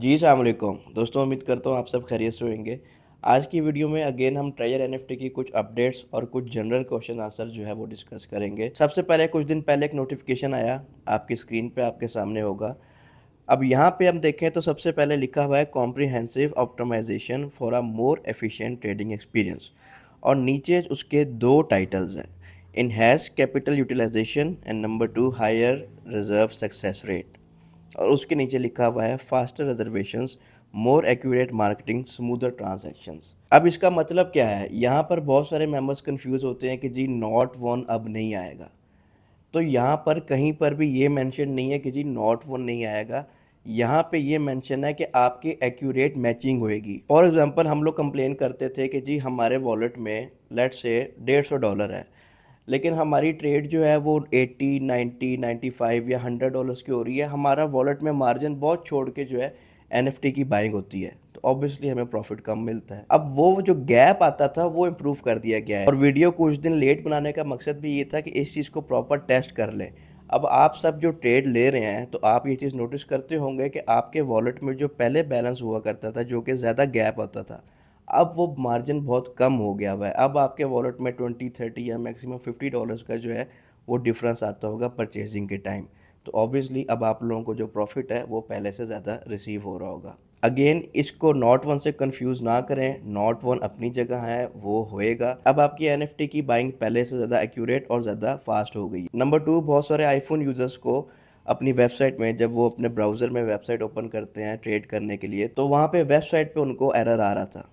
जी, अस्सलाम वालेकुम। दोस्तों उम्मीद करता हूँ आप सब खैरियत से होंगे। आज की वीडियो में अगेन हम ट्रेजर एनएफटी की कुछ अपडेट्स और कुछ जनरल क्वेश्चन आंसर जो है वो डिस्कस करेंगे। सबसे पहले कुछ दिन पहले एक नोटिफिकेशन आया, आपकी स्क्रीन पे आपके सामने होगा। अब यहाँ पे हम देखें तो सबसे पहले लिखा हुआ है comprehensive optimisation for a more efficient trading experience और नीचे उसके दो टाइटल्स हैं, enhance capital utilisation and number 2 higher reserve success rate. और उसके नीचे लिखा हुआ है faster reservations, more accurate marketing, smoother transactions. अब इसका मतलब क्या है, यहाँ पर बहुत सारे मेंबर्स कंफ्यूज होते हैं कि जी नॉट वन अब नहीं आएगा। तो यहाँ पर कहीं पर भी ये मेंशन नहीं है कि जी नॉट वन नहीं आएगा। यहाँ पे ये मेंशन है कि आपकी एक्यूरेट मैचिंग होएगी। फॉर एग्जांपल हम लोग कंप्लेन करते थे कि जी हमारे वॉलेट में लेट्स से $150 है, लेकिन हमारी ट्रेड जो है वो 80, 90, 95 या $100 की हो रही है। हमारा वॉलेट में मार्जिन बहुत छोड़ के जो है एनएफटी की बाइंग होती है, तो ऑब्वियसली हमें प्रॉफिट कम मिलता है। अब वो जो गैप आता था वो इम्प्रूव कर दिया गया है और वीडियो कुछ दिन लेट बनाने का मकसद भी ये था कि इस चीज़ को प्रॉपर टेस्ट कर लें। अब आप सब जो ट्रेड ले रहे हैं तो आप ये चीज़ नोटिस करते होंगे कि आपके वॉलेट में जो पहले बैलेंस हुआ करता था, जो कि ज़्यादा गैप होता था, अब वो मार्जिन बहुत कम हो गया हुआ है। अब आपके वॉलेट में 20, 30 या मैक्सिमम $50 का जो है वो डिफरेंस आता होगा परचेजिंग के टाइम। तो ऑब्वियसली अब आप लोगों को जो प्रॉफिट है वो पहले से ज़्यादा रिसीव हो रहा होगा। अगेन इसको नॉट वन से कंफ्यूज ना करें, नॉट वन अपनी जगह है, वो होएगा। अब आपकी एनएफटी की बाइंग पहले से ज़्यादा एक्यूरेट और ज़्यादा फास्ट हो गई। नंबर 2, बहुत सारे आईफोन यूज़र्स को अपनी वेबसाइट में जब वो अपने ब्राउज़र में वेबसाइट ओपन करते हैं ट्रेड करने के लिए, तो वहाँ पे वेबसाइट पे उनको एरर आ रहा था।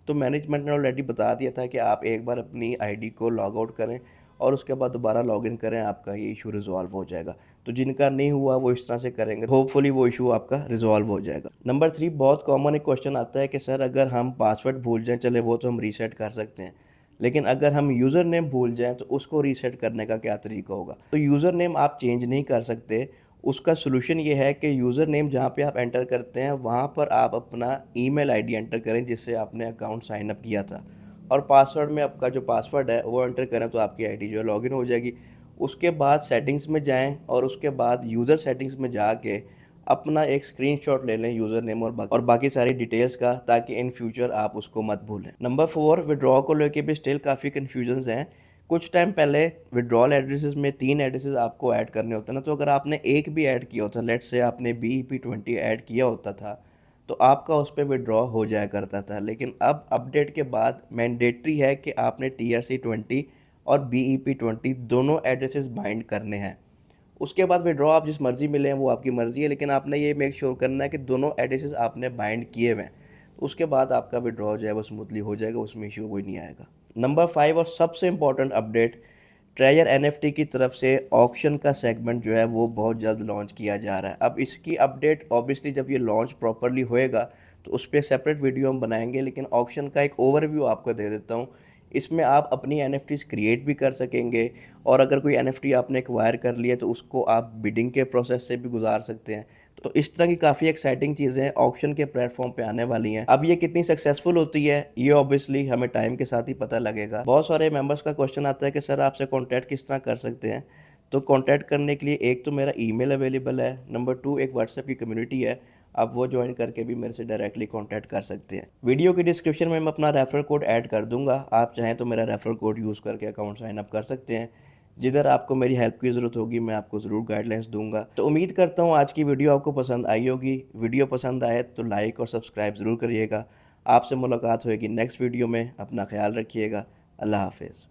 तो मैनेजमेंट ने ऑलरेडी बता दिया था कि आप एक बार अपनी आईडी को लॉग आउट करें और उसके बाद दोबारा लॉगिन करें, आपका ये इशू रिजॉल्व हो जाएगा। तो जिनका नहीं हुआ वो इस तरह से करेंगे, होपफुली वो इशू आपका रिजॉल्व हो जाएगा। नंबर 3, बहुत कॉमन एक क्वेश्चन आता है कि सर अगर हम पासवर्ड भूल जाएं, चले वो तो हम रीसेट कर सकते हैं, लेकिन अगर हम यूज़र नेम भूल जाएं तो उसको रीसेट करने का क्या तरीका होगा। तो यूज़र नेम आप चेंज नहीं कर सकते। उसका सोल्यूशन ये है कि यूज़र नेम जहाँ पे आप एंटर करते हैं वहाँ पर आप अपना ईमेल आईडी एंटर करें जिससे आपने अकाउंट साइन अप किया था, और पासवर्ड में आपका जो पासवर्ड है वो एंटर करें तो आपकी आईडी जो है लॉगिन हो जाएगी। उसके बाद सेटिंग्स में जाएं और उसके बाद यूज़र सेटिंग्स में जाके अपना एक स्क्रीनशॉट ले लें यूज़र नेम और बाकी सारी डिटेल्स का, ताकि इन फ्यूचर आप उसको मत भूलें। नंबर 4, विड्रॉ को लेके भी स्टिल काफ़ी कन्फ्यूजन्स हैं। कुछ टाइम पहले विड्रॉल एड्रेसेस में 3 एड्रेसेस आपको ऐड करने होते हैं ना, तो अगर आपने एक भी ऐड किया होता, लेट्स से आपने BEP20 ऐड किया होता था, तो आपका उस पर विड्रॉ हो जाया करता था। लेकिन अब अपडेट के बाद मैंडेटरी है कि आपने TRC20 और BEP20 दोनों एड्रेसेस बाइंड करने हैं। उसके बाद विड्रॉ आप जिस मर्ज़ी में लें वो आपकी मर्ज़ी है, लेकिन आपने ये मेक श्योर करना है कि दोनों एड्रेसेस आपने बाइंड किए हुए हैं। तो उसके बाद आपका विड्रॉ जो है वो स्मूथली हो जाएगा, उसमें इशू कोई नहीं आएगा। नंबर 5 और सबसे इम्पॉर्टेंट अपडेट, ट्रेजर एनएफटी की तरफ से ऑक्शन का सेगमेंट जो है वो बहुत जल्द लॉन्च किया जा रहा है। अब इसकी अपडेट ऑब्वियसली जब ये लॉन्च प्रॉपरली होएगा तो उस पर सेपरेट वीडियो हम बनाएंगे, लेकिन ऑक्शन का एक ओवरव्यू आपको दे देता हूँ। इसमें आप अपनी एनएफटीज क्रिएट भी कर सकेंगे, और अगर कोई एनएफटी आपने एक्वायर कर लिया तो उसको आप बिडिंग के प्रोसेस से भी गुजार सकते हैं। तो इस तरह की काफ़ी एक्साइटिंग चीज़ें ऑक्शन के प्लेटफॉर्म पे आने वाली हैं। अब ये कितनी सक्सेसफुल होती है ये ऑब्वियसली हमें टाइम के साथ ही पता लगेगा। बहुत सारे मेंबर्स का क्वेश्चन आता है कि सर आपसे कॉन्टैक्ट किस तरह कर सकते हैं। तो कॉन्टैक्ट करने के लिए एक तो मेरा ईमेल अवेलेबल है, नंबर 2 एक व्हाट्सएप की कम्युनिटी है, आप वो ज्वाइन करके भी मेरे से डायरेक्टली कॉन्टैक्ट कर सकते हैं। वीडियो की डिस्क्रिप्शन में मैं अपना रेफरल कोड ऐड कर दूंगा, आप चाहें तो मेरा रेफरल कोड यूज़ करके अकाउंट साइन अप कर सकते हैं। जिधर आपको मेरी हेल्प की ज़रूरत होगी मैं आपको ज़रूर गाइडलाइंस दूंगा। तो उम्मीद करता हूँ आज की वीडियो आपको पसंद आई होगी। वीडियो पसंद आए तो लाइक और सब्सक्राइब ज़रूर करिएगा। आपसे मुलाकात होगी नेक्स्ट वीडियो में, अपना ख्याल रखिएगा। अल्लाह हाफिज़।